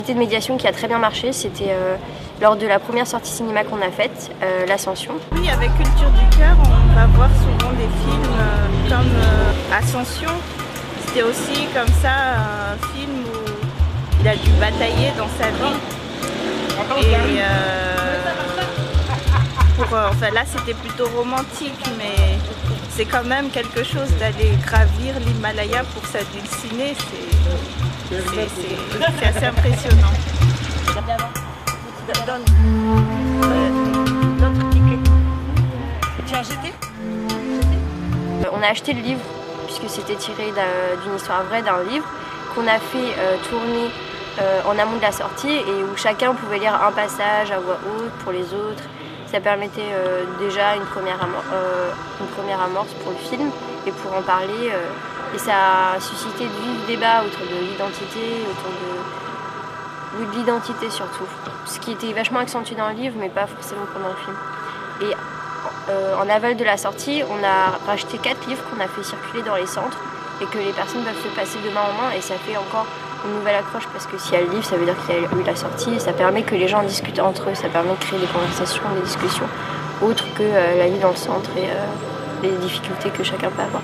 C'était une médiation qui a très bien marché, c'était lors de la première sortie cinéma qu'on a faite, l'Ascension. Oui, avec Culture du Cœur, on va voir souvent des films comme Ascension. C'était aussi comme ça un film où il a dû batailler dans sa vie. Et enfin là c'était plutôt romantique, mais c'est quand même quelque chose d'aller gravir l'Himalaya pour s'adulciner, c'est assez impressionnant. D'autres tickets. Tu as acheté? On a acheté le livre, puisque c'était tiré d'une histoire vraie, d'un livre, qu'on a fait tourner en amont de la sortie et où chacun pouvait lire un passage à voix haute pour les autres. Ça permettait déjà une première amorce pour le film et pour en parler. Et ça a suscité de vifs débats autour de l'identité, de l'identité surtout. Ce qui était vachement accentué dans le livre, mais pas forcément pendant le film. Et en aval de la sortie, on a racheté 4 livres qu'on a fait circuler dans les centres et que les personnes peuvent se passer de main en main, et ça fait encore une nouvelle accroche parce que s'il y a le livre, ça veut dire qu'il y a eu la sortie et ça permet que les gens discutent entre eux, ça permet de créer des conversations, des discussions autres que la vie dans le centre et les difficultés que chacun peut avoir.